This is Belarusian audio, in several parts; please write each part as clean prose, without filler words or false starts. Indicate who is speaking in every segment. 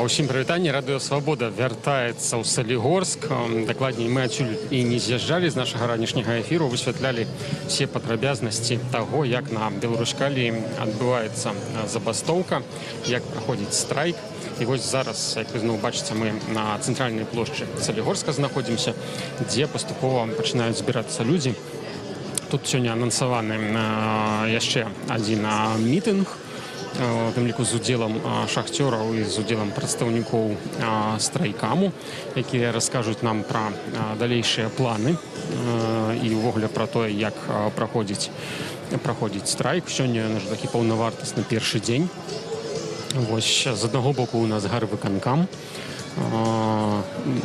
Speaker 1: Усім прывітанне, радыё Свабода вяртаецца ў Салігорск. Дакладней, мы адсюль і не з'язджалі з нашага ранішняга эфіру, высвятлялі все падрабязнасці таго, як на Беларускалі адбываецца забастоўка, як праходзіць страйк. І вось зараз, як вы зноў бачыце, мы на цэнтральнай плошчы Салігорска знаходзімся, дзе паступова пачынаюць збірацца людзі. Тут сёння анансаваны яшчэ адзін мітынг, у тым ліку з удзелам шахцёраў і з удзелам прадстаўнікоў страйкаму, якія раскажуць нам пра далейшыя планы і ўвогуле пра тое, як праходзіць страйк. Сёння наш такі паўнавартасны першы дзень. Вось з аднаго боку у нас гарвыканкам,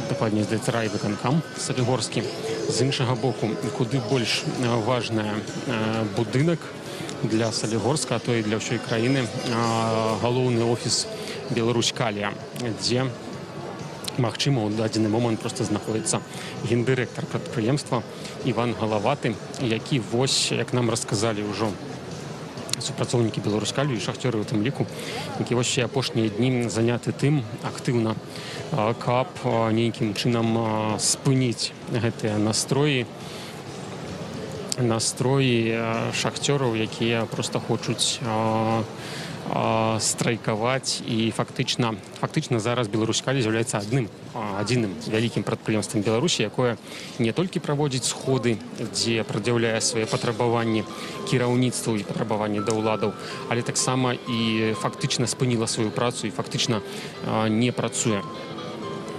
Speaker 1: дакладней, здаецца, райвыканкам салігорскі. З іншага боку, куды больш важная будынак для Салігорска, а то і для ўсёй краіны, галоўны офіс Беларуськалія, дзе, магчыма, у дадзены момант проста знаходзіцца гендырэктар прадпрыемства Іван Галаваты, які вось, як нам расказалі ўжо супрацоўнікі Беларуськалію і шахцёры ў тым ліку, які вось апошнія дні заняты тым актыўна, каб нейкім чынам спыніць гэтыя настроі шахцёраў, якія проста хочуць страйкаваць. І фактычна зараз Беларуськалія з'яўляецца адзіным вялікім прадпрыемствам Беларусі, якое не толькі праводзіць сходы, дзе прад'яўляе свае патрабаванні кіраўніцтву і патрабаванні да ўладаў, але таксама і фактычна спыніла сваю працу і фактычна не працуе.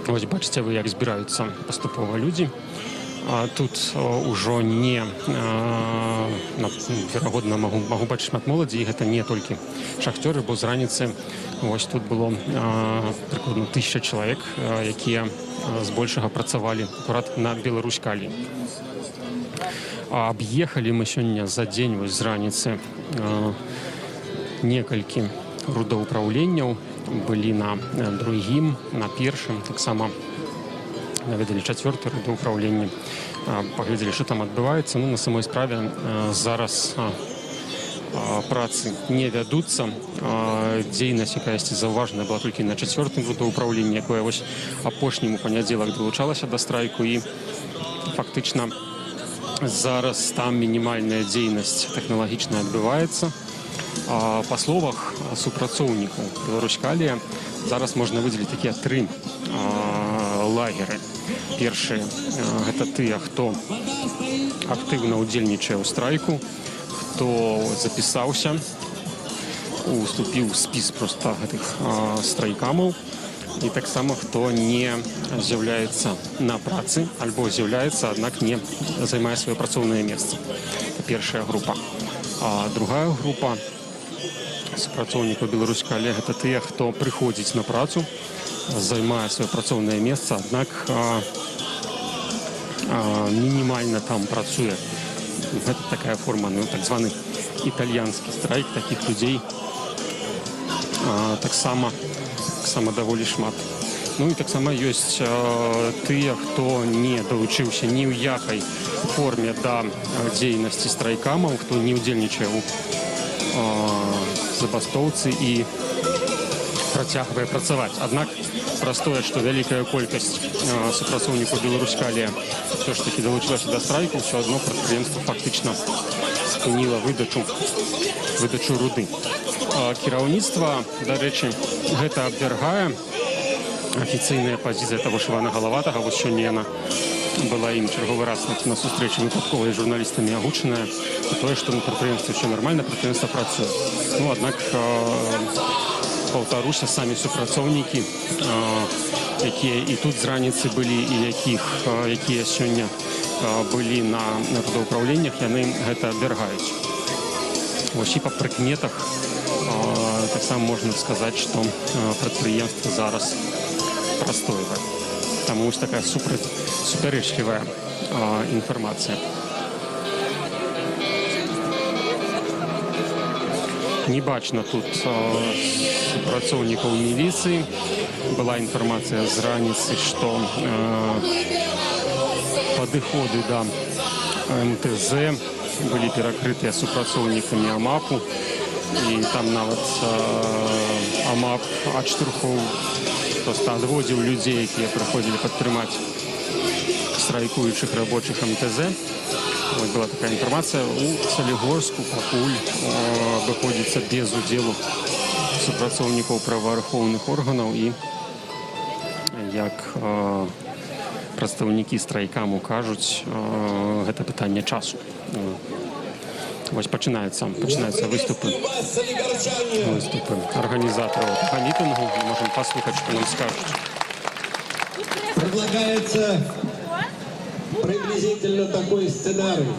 Speaker 1: Вось бачыце вы, як збіраюцца паступова людзі. Тут ўжо не, верагодна, магу бачыць шмат моладзі, і гэта не толькі шахцёры, бо з раніцы вось тут было прыкладна 1000 чалавек, якія збольшага працавалі акурат на Беларуськаліі. Аб'ехалі мы сёння за дзень вось з раніцы некалькі рудаўпраўленняў, былі на другім, на першым, таксама наведалі 4-й рудаўпраўленне, паглядзелі, што там адбываецца. Ну, на самой справе зараз працы не вядуцца. Дзейнасць якаясьці заўважная была толькі на 4-м рудаўпраўленні, якое вось апошнім у панядзелак далучалася да страйку, і фактычна зараз там мінімальная дзейнасць тэхналагічная адбываецца. Па словах супрацоўнікаў Беларуськалія, зараз можна выдзеліць такія 3 лагеры. Першыя – гэта тыя, хто актыўна ўдзельнічае ў страйку, хто запісаўся, уступіў у спіс проста гэтых страйкамаў, і таксама хто не з'яўляецца на працы альбо з'яўляецца, аднак не займае сваё працоўнае месца. Гэта першая група. Другая група супрацоўнікаў Беларуськалія – гэта тыя, хто прыходзіць на працу, займае сваё працоўнае месца, аднак мінімальна там працуе. Гэта такая форма, так званы італьянскі страйк. Такіх людзей таксама даволі шмат. Ну і таксама ёсць тыя, хто не далучыўся ні ў якай форме да дзейнасці страйкамаў, хто не ўдзельнічае ў забастоўцы і працягвае працаваць. Аднак праз тое, што вялікая колькасць супрацоўнікаў Беларуськалія ўсё ж такі далучылася да страйку, ўсё адно прадпрыемства фактычна спыніла выдачу руды. Кіраўніцтва, дарэчы, гэта абвяргае. Афіцыйная пазіцыя таго ж Івана Галаватага, вось сёння яна была ім чарговы раз на сустрэчы выпадковай з журналістамі агучаная, тое, што на прадпрыемстве ўсё нармальна, прадпрыемства працуе. Ну, аднак, паўтаруся, самі супрацоўнікі, якія і тут з раніцы былі, і якія сёння былі на рудаўпраўленнях, яны гэта абвяргаюць. Вось і па прыкметах таксама можна сказаць, што прадпрыемства зараз прастойвае. Таму вось такая супярэчлівая інфармацыя. Не бачна тут супрацоўнікаў міліцыі. Была інфармацыя з раніцы, што падыходы да МТЗ былі перакрытыя супрацоўнікамі АМАПу, і там нават АМАП адштурхоў просто адводзіў людзей, якія прыходзілі падтрымаць страйкуючых рабочых МТЗ. Вот была такая информация. У Солігорску пакуль абыходзіцца без удзелу супрацоўнікаў праваахоўных органаў, і як прадстаўнікі страйкаму кажуць, гэта пытанне часу. Вось пачынаюцца выступы арганізатараў гэтага мітынгу. Мы можем паслухаць, што нам скажуць.
Speaker 2: Предлагается приблизительно такой сценарий.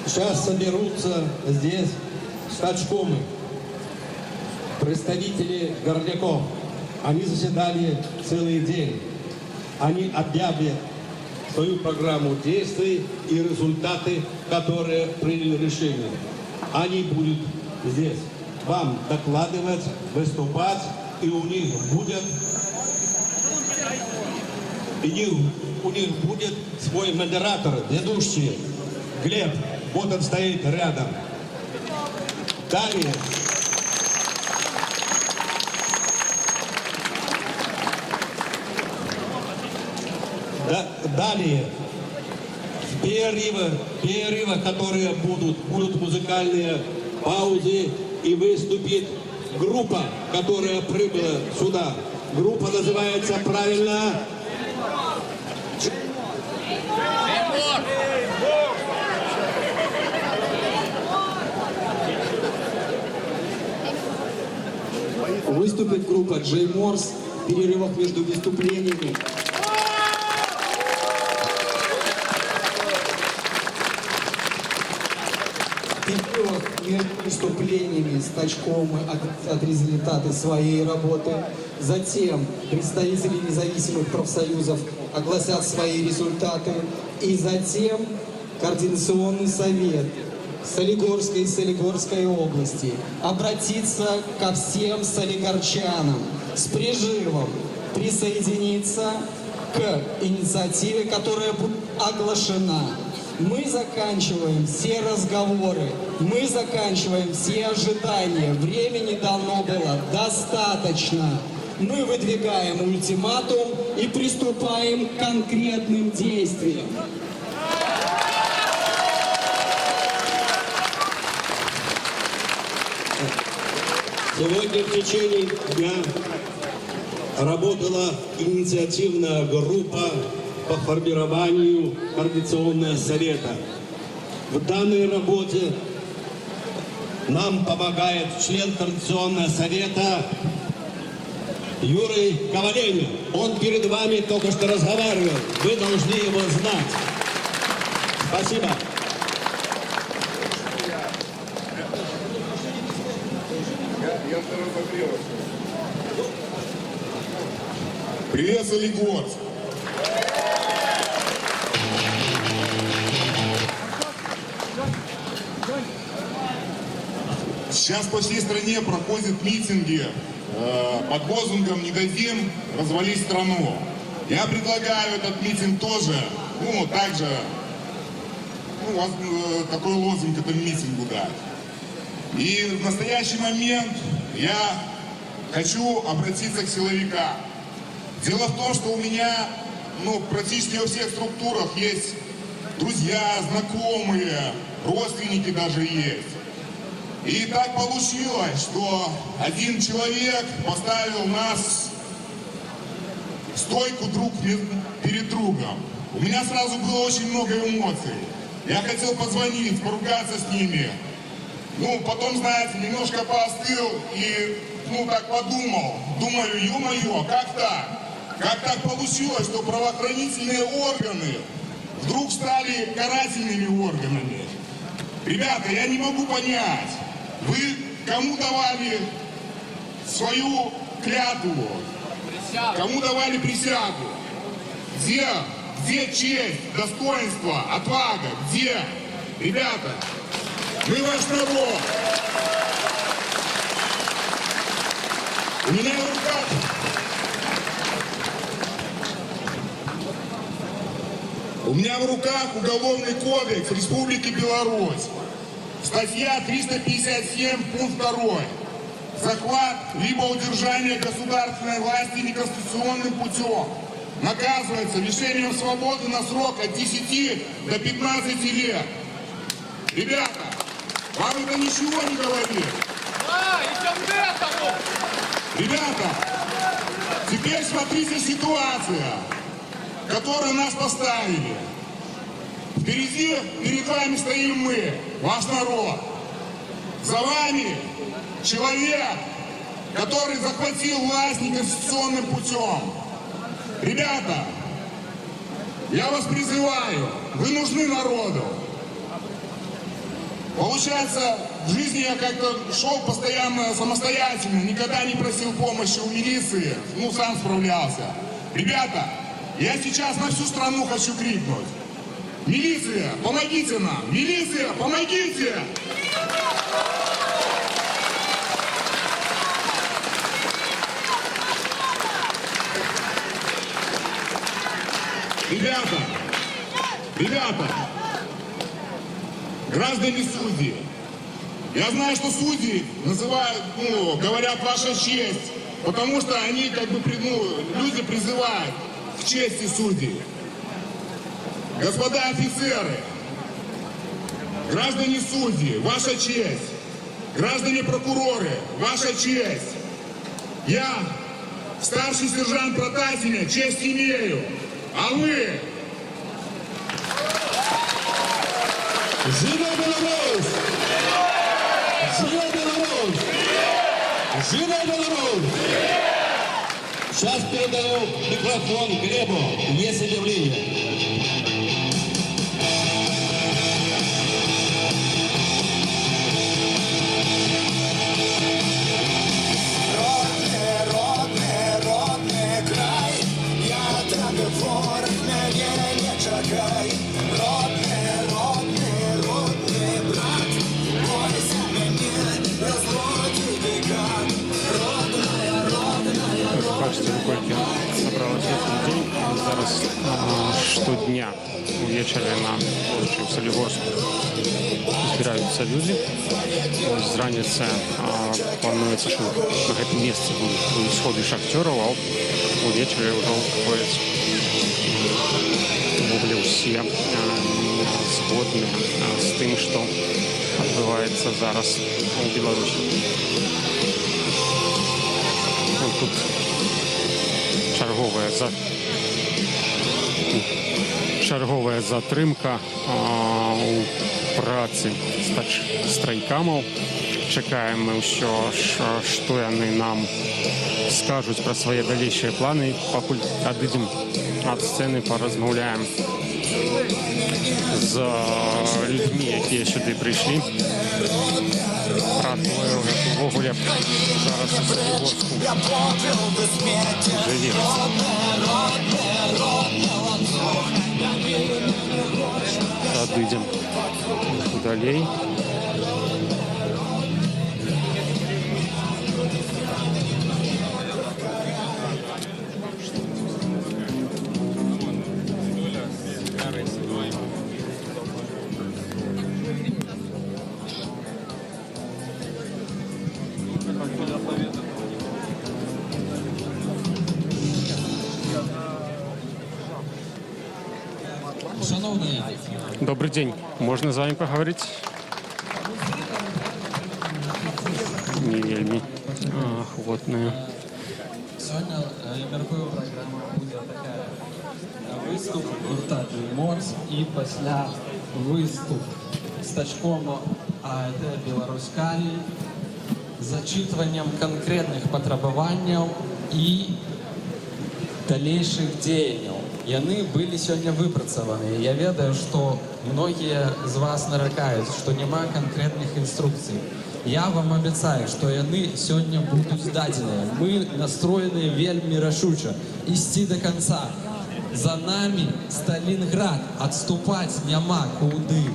Speaker 2: Сейчас соберутся здесь стачкомы, представители горняков. Они заседали целый день. Они объявят свою программу действий и результаты, которые приняли решение. Они будут здесь вам докладывать, выступать, и у них будет свой модератор, ведущий Глеб. Вот он стоит рядом. Далее в перерывах, которые будут музыкальные паузы, и выступит группа, которая прибыла сюда. Группа называется правильно
Speaker 3: Выступит группа Джей Морс в перерывах между выступлениями. Между выступлениями стачкомы отрезультаты своей работы. Затем представители независимых профсоюзов огласят свои результаты. И затем Координационный совет Солигорской и Солигорской области обратиться ко всем солигорчанам с призывом присоединиться к инициативе, которая будет оглашена. Мы заканчиваем все разговоры, мы заканчиваем все ожидания. Времени давно было достаточно. Мы выдвигаем ультиматум и приступаем к конкретным действиям.
Speaker 2: Сегодня в течение дня работала инициативная группа по формированию Координационного совета. В данной работе нам помогает член Координационного совета Юрий Коваленин. Он перед вами только что разговаривал. Вы должны его знать. Спасибо.
Speaker 4: Привет, Солигорск! Сейчас по всей стране проходят митинги под лозунгом «Не дадим развалить страну». Я предлагаю этот митинг тоже, также, такой лозунг этому митингу дать. И в настоящий момент я хочу обратиться к силовикам. Дело в том, что у меня, практически во всех структурах есть друзья, знакомые, родственники даже есть. И так получилось, что один человек поставил нас в стойку друг перед другом. У меня сразу было очень много эмоций. Я хотел позвонить, поругаться с ними. Потом, знаете, немножко поостыл и, так подумал. Думаю, ё-моё, как так? Как так получилось, что правоохранительные органы вдруг стали карательными органами? Ребята, я не могу понять, вы кому давали свою клятву? Кому давали присягу? Где честь, достоинство, отвага? Где? Ребята, мы ваш народ. У меня в руках Уголовный кодекс Республики Беларусь. Статья 357, пункт 2. захват либо удержание государственной власти неконституционным путем наказывается лишением свободы на срок от 10 до 15 лет. Ребята, вам это ничего не говорит? Ребята, теперь смотрите ситуация, в которую нас поставили. Впереди, перед вами стоим мы, ваш народ. За вами человек, который захватил власть неконституционным путем. Ребята, я вас призываю, вы нужны народу. Получается, в жизни я как-то шел постоянно самостоятельно, никогда не просил помощи у милиции, сам справлялся. Ребята, я сейчас на всю страну хочу крикнуть. Милиция, помогите нам! Милиция, помогите! Ребята, граждане судьи, я знаю, что судьи называют, говорят ваша честь, потому что они люди призывают к чести судей. Господа офицеры, граждане судьи, ваша честь, граждане прокуроры, ваша честь. Я, старший сержант Протасиня, честь имею, а вы...
Speaker 2: Живо Беларусь! Живо Беларусь! Живо Беларусь! Сейчас передаю микрофон Глебу. Есть объявление.
Speaker 1: Бачите, колькі сабралася людей. Зараз штодня увечары на плошчы ў Салігорску збіраюцца людзі. З раніцы плануецца, што на гэтым месцы будуць сходы шахцёраў, а увечары ўжо ходзяць. Увогуле ўсе згодныя з тым, што адбываецца зараз у Беларусі. Тут чарговая затрымка у працы страйкамаў. Чакаем мы ўсё, што яны нам скажуць пра свае далейшыя планы. Пакуль адыдзем ад сцэны, паразмаўляем з людзьмі, якія сюды прыйшлі. Пра тое, увогуле зараз у Салігорску жыве. Адыдзем далей. Добрый день. Можно с вами поговорить? Не вельмі ахвотная.
Speaker 5: Сёння, я мяркую, праграма будзе такая. Выступ гурта «Джейморс» і пасля выступ стачком АЭТ «Беларусь-Калій» з зачитваннем канкрэтных патрабаванняў і далейшых дзеянняў. Яны былі сёння выпрацаваны. Я ведаю, што многія з вас наракаюць, што няма канкрэтных інструкцый. Я вам абяцаю, што яны сёння будуць дадзеныя. Мы настроеныя вельмі рашуча ісці да канца. За намі Сталінград, адступаць няма куды.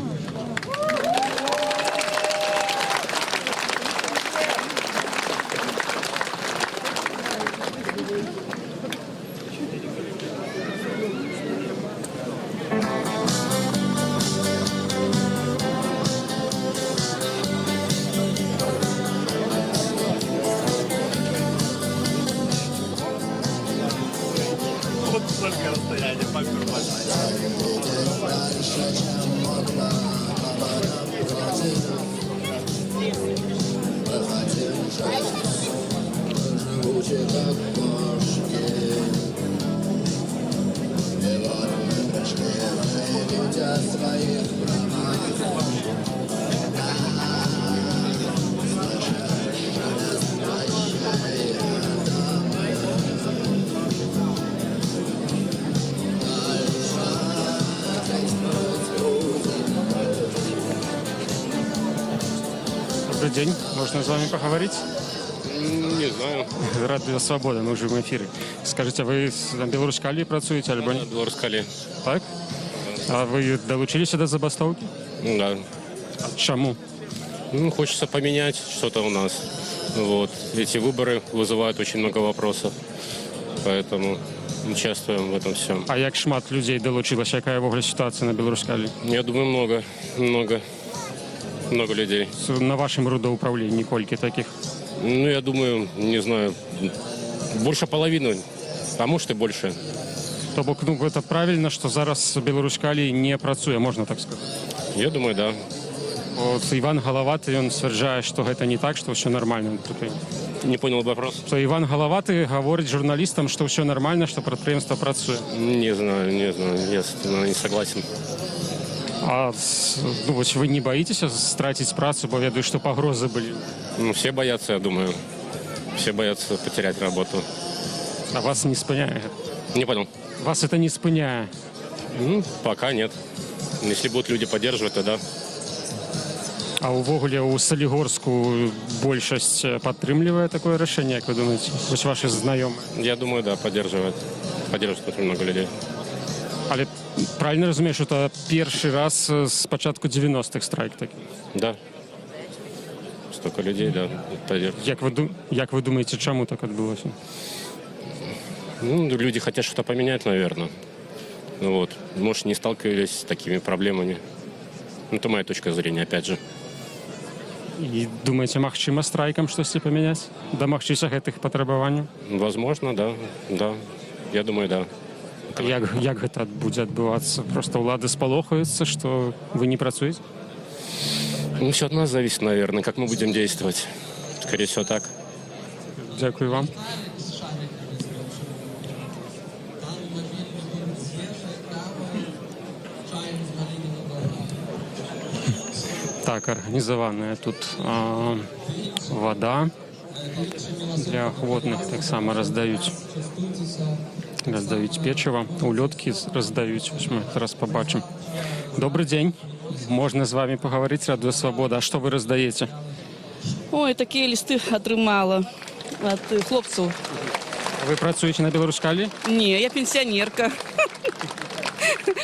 Speaker 1: Добрый день. Можно с вами поговорить?
Speaker 6: Не знаю.
Speaker 1: Радио Свобода, мы уже в эфире. Скажите, вы на Белорускалі працуєте, альбо ні?
Speaker 6: Белорускалі.
Speaker 1: Так? А вы долучились до забастовки?
Speaker 6: Да.
Speaker 1: Чему?
Speaker 6: Ну, хочется поменять что-то у нас. Вот. Эти выборы вызывают очень много вопросов. Поэтому участвуем в этом всем.
Speaker 1: А як шмат людей долучилось? Яка в ogóle ситуація на Белорускалі?
Speaker 6: Я думаю, много людей.
Speaker 1: На вашем родоуправлении кольки таких?
Speaker 6: Ну, я думаю, не знаю, больше половины, а может и больше.
Speaker 1: То бок, ну, это правильно, что зараз Белорускалі не працуе, можна так сказать?
Speaker 6: Я думаю, да.
Speaker 1: От Іван Галаваты, он стверджае, што гэта не так, што ўсё нормально.
Speaker 6: Не понял вопрос.
Speaker 1: То Іван Галаваты говорить журналистам, что все нормально, что предприемство працуе.
Speaker 6: Не знаю, я не согласен.
Speaker 1: А ну, вот вы не боитесь стратить працу, бо ведаю, что погрозы были?
Speaker 6: Ну, все боятся, я думаю. Все боятся потерять работу.
Speaker 1: А вас не спыняе?
Speaker 6: Не понял.
Speaker 1: Вас это не спыняе?
Speaker 6: Ну, пока нет. Если будут люди поддерживать, то да.
Speaker 1: А увогуле у Солігорску большасць падтрымлівае такое рашэнне, як вы думаете? Вось ваши знаёмыя.
Speaker 6: Я думаю, да, поддерживает. Поддерживает очень много людей.
Speaker 1: Але правильно разумею, что это першы раз с початку 90-х страйк такі?
Speaker 6: Да. Столько людей, да, поддерживает.
Speaker 1: Як вы думаете, чаму так адбылося?
Speaker 6: Ну, люди хотят что-то поменять, наверное. Ну, вот. Может, не сталкивались с такими проблемами. Ну, это моя точка зрения, опять же.
Speaker 1: І думаеце, магчыма страйкам штосьці памяняць? Дамагчыся гэтых патрабаванняў?
Speaker 6: Возможно, да. Да. Я думаю, да.
Speaker 1: Як гэта будзе адбывацца? Просто ўлады спалохаюцца, што вы не працуеце?
Speaker 6: Ну, все от нас зависит, наверное, как мы будем действовать. Скорее всего, так.
Speaker 1: Дякую вам. Так, организованная тут вода для охотных, так само раздаюць печиво, улётки раздаюць, вось мы зараз побачым. Добрый день, можно з вами поговорить, Радио Свобода. А что вы раздаете?
Speaker 7: Ой, такие листы атрымала от хлопцаў.
Speaker 1: Вы працуеце на Беларускалі?
Speaker 7: Не, я пенсионерка.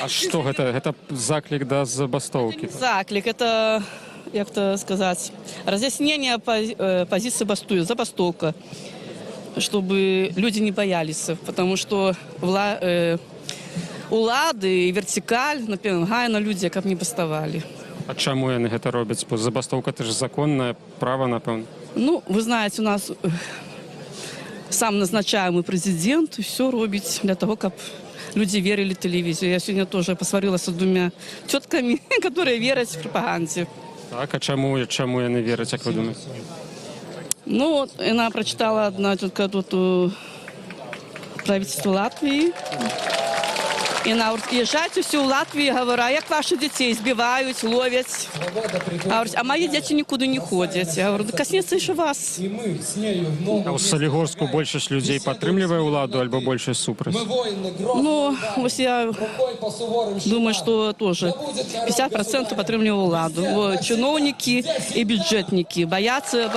Speaker 1: А что гэта? Гэта заклик да забастовки?
Speaker 7: Заклик, это, як то сказать, разъяснение позиции забастовка, чтобы люди не боялись, потому что улады и вертикаль напоминают на люди, как не бастовали.
Speaker 1: А чаму яны гэта робяць? Бо забастовка это ж законное право, напэўна.
Speaker 7: Ну, вы знаете, у нас сам назначаемый президент все робить для того, как люди верили в телевизию. Я сегодня тоже посварилась с двумя тетками, которые верят в пропаганде.
Speaker 1: Так, а чаму яны вераць, як вы думаете?
Speaker 7: Ну, вот, она прочитала одна тетка тут правительство Латвии. И она говорит, езжайте все в Латвию, говорю, як ваших детей избивают, ловят. А мои дети никуда не ходят. Я говорю, да коснется еще вас.
Speaker 1: А у Солігорску большасць людей падтрымлівае ўладу альбо большасць супраць?
Speaker 7: Ну, вот я думаю, что тоже 50% подтримливают владу. Вот, чиновники и бюджетники боятся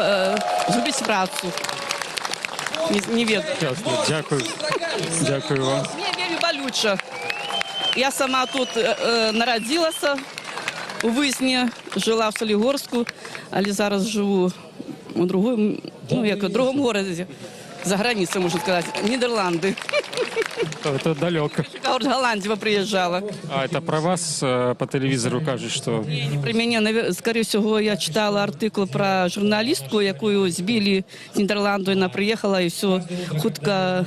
Speaker 7: зробити працу. Не ведаю.
Speaker 1: Ясно, дякую вам.
Speaker 7: Мне вельмі болюче. Я сама тут народилася у Висні, жила в Солігорську, але зараз живу у другому, в другому городі. за границей, можно сказать, Нидерланды.
Speaker 1: Это далеко.
Speaker 7: Голландия приезжала.
Speaker 1: А это про вас по телевізору кажуть, що
Speaker 7: Не про меня, скорее всего, я читала артикул про журналистку, якую збили з Нидерланду, она приехала и все хутко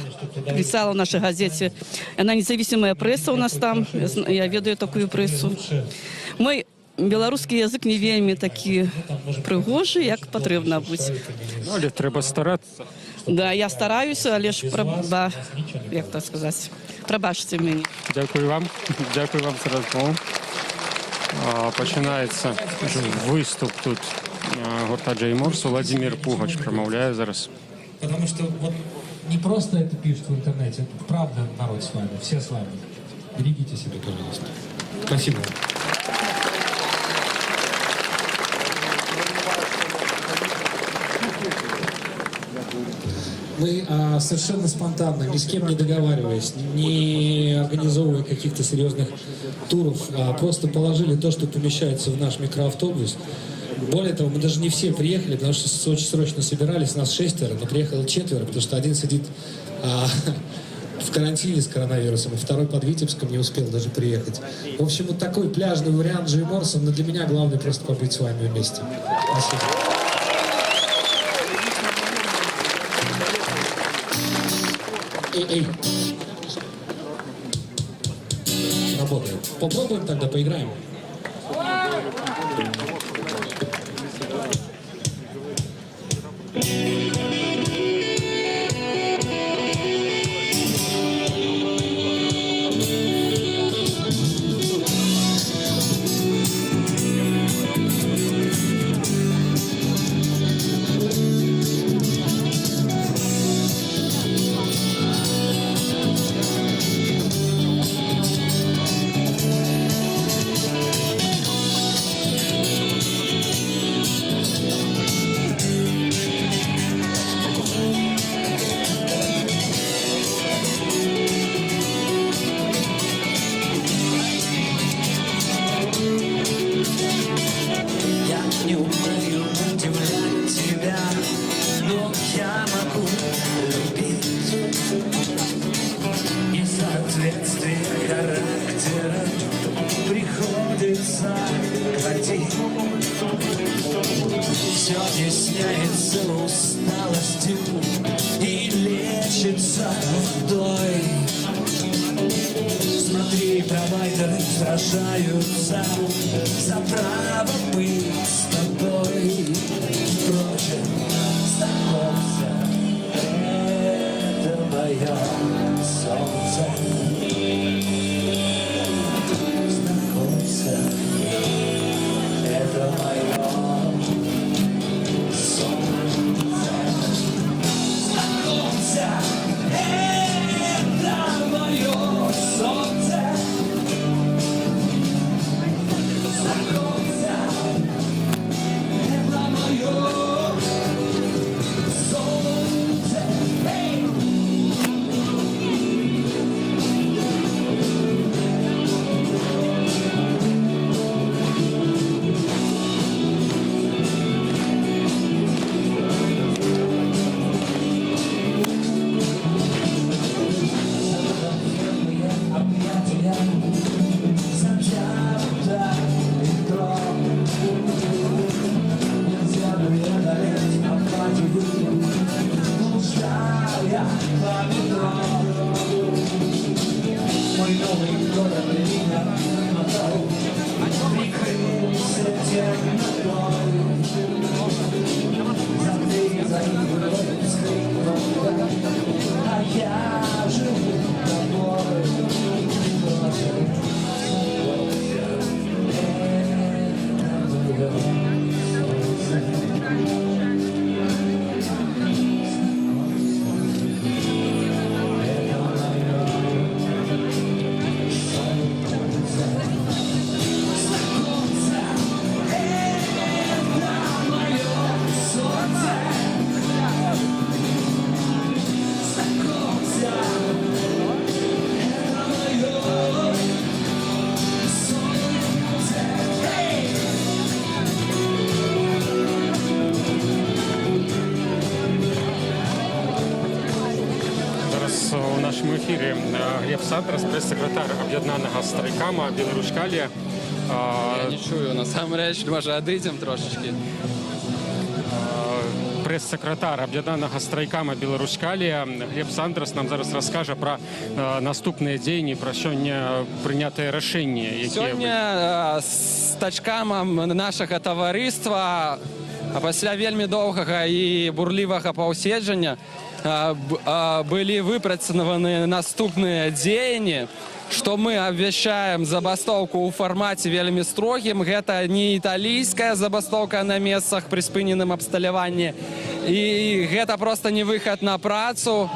Speaker 7: писала в нашей газете. Она независимая пресса у нас там, я ведаю такую прессу. Мой белорусский язык не вельми такі пригожий, як потрібно бути.
Speaker 1: ну, але треба старатися.
Speaker 7: Да, я стараюся, але ж як так сказати, пробачте мені.
Speaker 1: Дякую вам. Дякую вам за розмову. Починається вже виступ тут гурта Джей Морс. Владимир Пугач промовляє зараз.
Speaker 8: Потому что вот не просто это пишут в интернете, это правда народ с вами, все с вами. Берегите себя, пожалуйста. Спасибо. Мы совершенно спонтанно, ни с кем не договариваясь, не организовывая каких-то серьезных туров, просто положили то, что помещается в наш микроавтобус. Более того, мы даже не все приехали, потому что очень срочно собирались, нас 6, но приехало 4, потому что один сидит в карантине с коронавирусом, а второй под Витебском не успел даже приехать. В общем, вот такой пляжный вариант Джей Морса, но для меня главное просто побыть с вами вместе. Спасибо. Эй. Работает. Попробуем тогда, поиграем.
Speaker 9: Не умею удивлять тебя, но я могу любить. Несоответствие характера приходится платить. Все объясняется усталостью и лечится водой. Смотри, провайдеры сражаются за право быть с тобой. Впрочем, знакомься, это мое солнце. Знакомься, это мое солнце. Знакомься, это мое солнце. Знакомься, это мое солнце. Объятия затянуто метро. Нельзя преодолеть апатию, блуждая по метро. Мой новый город меня мотал, прикрылся темнотой. За дверью за игрой скрипнула, а я живу тобой.
Speaker 1: нашому ефірі Глеб Сандрас, прэс-сакратар аб'яднанага страйкама Беларускалія.
Speaker 5: Я не чую, насамрэч, можа, адыдзем трошечкі.
Speaker 1: Прэс-сакратар аб'яднанага страйкама Беларускалія Глеб Сандрас нам зараз раскажа пра наступныя дзеянні, пра сёння прынятыя рашэнні,
Speaker 5: Сёння стачкамам нашага таварыства пасля вельмі доўгага і бурлівага паўседжання былі выпрацаваны наступныя дзеянні, што мы абвяшчаем забастоўку ў фармаце вельмі строгім. Гэта не італійская забастоўка на месцах пры спыненым абсталяванні. І гэта проста не выхад на працу.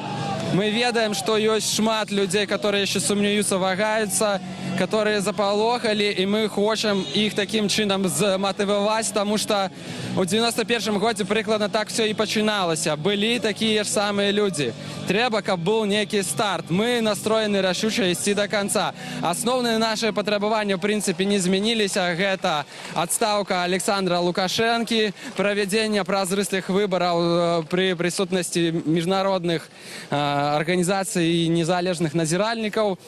Speaker 5: Мы ведаем, што ёсць шмат людзей, которые яшчэ сумняюцца, вагаюцца, которые запалохалі, і мы хочам іх такім чынам зматываваць, таму што ў 91-м годзе прыкладна так все і пачыналася. Былі такія ж самыя людзі. Трэба, каб быў нейкі старт. Мы настроены рашуча ісці да канца. Асноўныя нашы патрабаванні, ў прынцыпе, не змяніліся. Гэта адстаўка Александра Лукашэнкі, правядзенне празрыстых выбараў пры прысутнасці міжнародных арганізацый і незалежных назіральнікаў,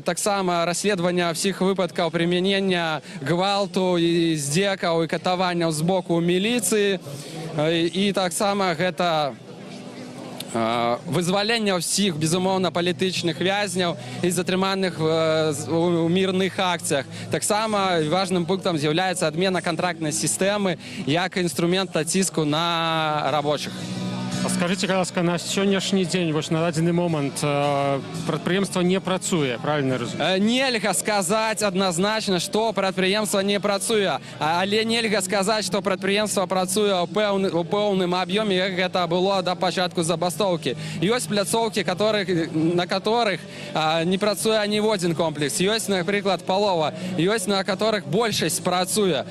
Speaker 5: таксама расследавання ўсіх выпадкаў прымянення гвалту і здзекаў і катаванняў з боку міліцыі, і таксама гэта вызвалення ўсіх, безумоўна, палітычных вязняў і затрыманых у мірных акцыях. Таксама важным пунктам з'яўляецца адмена кантрактнай сістэмы як інструмент ціску на рабочых.
Speaker 1: Скажите, ласка, на сённяшні дзень, вось на дадзены момант прадпрыемства не працуе, правильно разумею?
Speaker 5: Нельга сказаць адназначна, што прадпрыемства не працуе, але нельга сказаць, што прадпрыемства працуе ў пэўным аб'ёме, як гэта было да пачатку забастоўкі. Ёсць пляцоўкі, на которых не працуе аніводзін комплекс. Ёсць, напрыклад, палова, ёсць, на которых большасць працуе.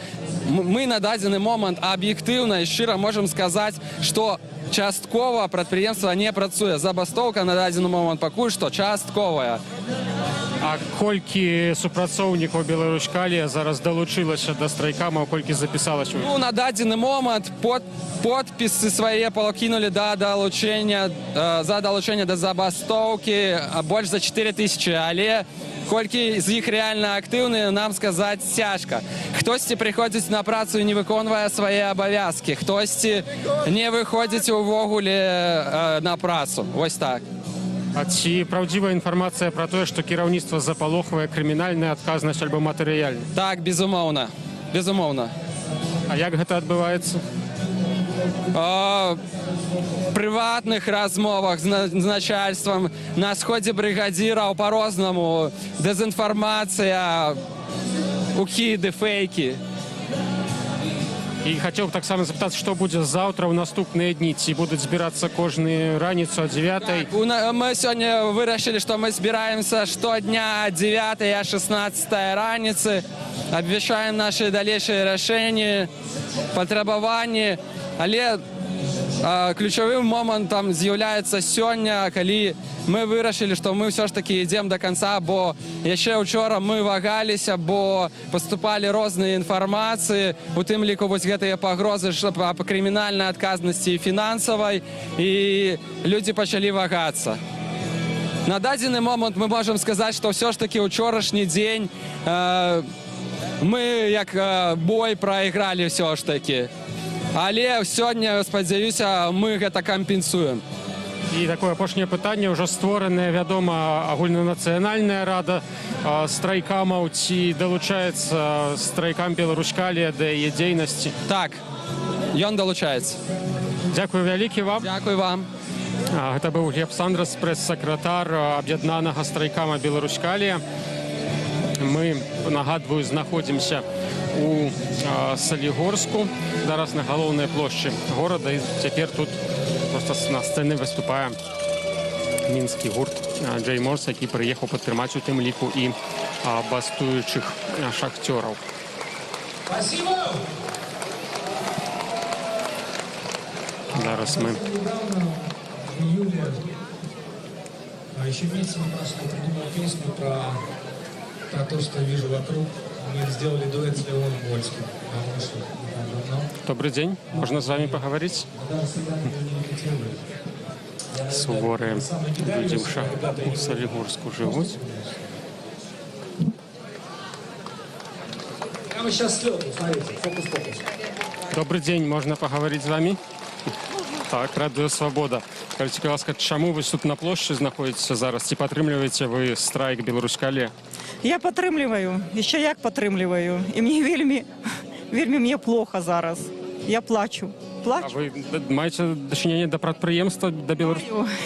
Speaker 5: Мы на дадзены момант аб'ектыўна і шчыра можам сказаць, што часткова прадпрыемства не працуе. Забастоўка на дадзены момант пакуль што частковая.
Speaker 1: А колькі супрацоўнікаў Беларускалія зараз далучылася да страйкама, колькі запісалася?
Speaker 5: Ну, на дадзены момант подпісы свае пакінулі за далучэнне да забастоўкі больш за 4000, але колькі з іх рэальна актыўныя, нам сказаць цяжка. Хтосьці прыходзіць на працу і не выконвае свае абавязкі, хтосьці не выходзіць увогуле на працу. Вось так.
Speaker 1: А ці праўдзівая інфармацыя пра тое, што кіраўніцтва запалохвае крымінальная адказнасць альбо матэрыяльная?
Speaker 5: Так, безумоўна. Безумоўна.
Speaker 1: А як гэта адбываецца?
Speaker 5: Прыватных размовах з начальствам, на сходзе брыгадзіраў па-рознаму, дэзінфармацыя, укіды, фейкі.
Speaker 1: І хацеў таксама запытаць, што будзе заўтра ў наступныя дні? Ці будуць збірацца кожную раніцу о 9?
Speaker 5: Мы сёння вырашылі, што мы збіраемся штодня о 9 і о 16 раніцы, абвяшчаем нашы далейшыя рашэнні, патрабаванні, але ключавым момантам з'яўляецца сёння, калі мы вырашылі, што мы ўсё ж такі ідзем да канца, бо яшчэ ўчора мы вагаліся, бо паступалі розныя інфармацыі, у тым ліку вось гэтыя пагрозы па крымінальнай адказнасці і фінансавай, і людзі пачалі вагацца. На дадзены момант мы можам сказаць, што ўсё ж такі ўчорашні дзень мы як бой прайгралі ўсё ж такі. Але сёння, спадзяюся, мы гэта кампенсуем.
Speaker 1: І такое апошняе пытанне, ўжо створаная, вядома, агульнанацыянальная рада страйкамаў, ці далучаецца страйкам Беларускалія да яе дзейнасці?
Speaker 5: Так, ён далучаецца.
Speaker 1: Дзякую вялікі вам.
Speaker 5: Дзякуй вам.
Speaker 1: Гэта быў Глеб Сандрас, прэс-сакратар аб'яднанага страйкама Беларускалія. Мы, нагадваю, знаходзімся у Салігорску, зараз на галоўнай плошчы горада, і цяпер тут проста на сцэне выступае мінскі гурт Джей Морс, які прыехаў падтрымаць у тым ліку і бастуючых шахцёраў. Зараз мы...
Speaker 8: Еще месяц назад я придумал песню про то, что вижу вокруг. Мы сделали дуэт с Леоном Вольским.
Speaker 1: Добрый день. Можно с вами поговорить? суворыя людзі ў Салігорску жывуць.
Speaker 8: Прямо сейчас слет, смотрите, фокус-фокус.
Speaker 1: Добрый день, можно поговорить с вами? Так, Радыё Свабода. Скажите, будь ласка, чаму вы тут на площади знаходзіцеся зараз? Ці падтрымліваеце вы страйк Беларускалі?
Speaker 10: Я падтрымліваю, яшчэ як падтрымліваю. І мне вельмі мне плохо зараз. Я плачу.
Speaker 1: А вы маеце дачыненне да прадпрыемства, да Беларусь?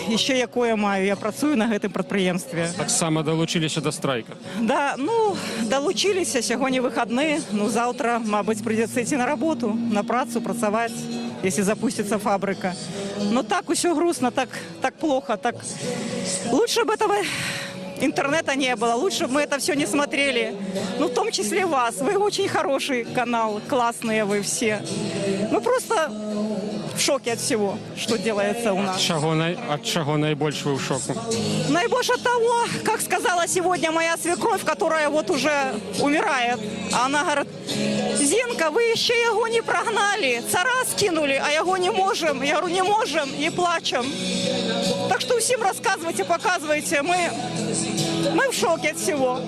Speaker 10: Яшчэ якое маю, я працую на гэтым прадпрыемстве.
Speaker 1: Таксама далучыліся да страйка?
Speaker 10: Да, ну, далучыліся, сягоння выхадны, ну, заўтра, мабыць, придется ісці на работу, на працу, працаваць, если запустится фабрика. Но так усё грустно, так плохо, так... Лучше бы этого интернета не было, лучше бы мы это все не смотрели. Ну, в том числе вас. Вы очень хороший канал, классные вы все. Мы просто в шоке от всего, что делается у нас.
Speaker 1: От чего наибольше вы в шоку?
Speaker 10: Наибольше от того, как сказала сегодня моя свекровь, которая вот уже умирает. Она говорит: Зинка, вы еще его не прогнали, цара скинули, а его не можем. Я говорю, не можем, и плачем. Так что всем рассказывайте, показывайте. Мы в шоке от всего.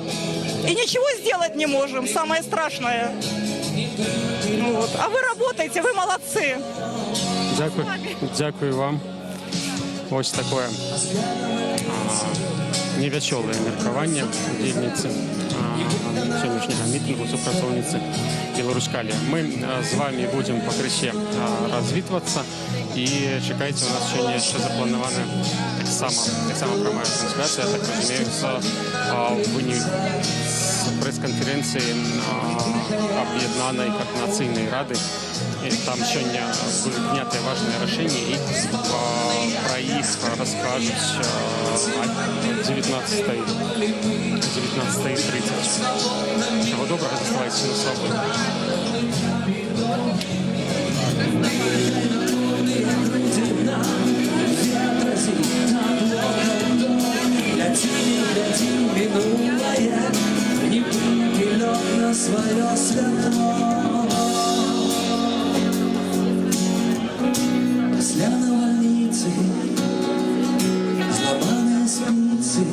Speaker 10: И ничего сделать не можем, самое страшное. Ну вот. А вы работаете, вы молодцы.
Speaker 1: Дякую вам. Ось такое невясёлае меркаванне удзельніцы сённяшняга мітынгу супрацоўніцы Беларускалі. Мы з вами будем пакрысе развітвацца і чакайце, у нас сёння яшчэ запланавана таксама прамая трансляцыя, так разумею, з прэс-канферэнцыі Аб'яднанай каардынацыйнай рады. И там сегодня были приняты важные решения, и про их расскажут 19:30. Всего доброго, оставайтесь на свободе.
Speaker 9: Після навальніці, зламані спиці,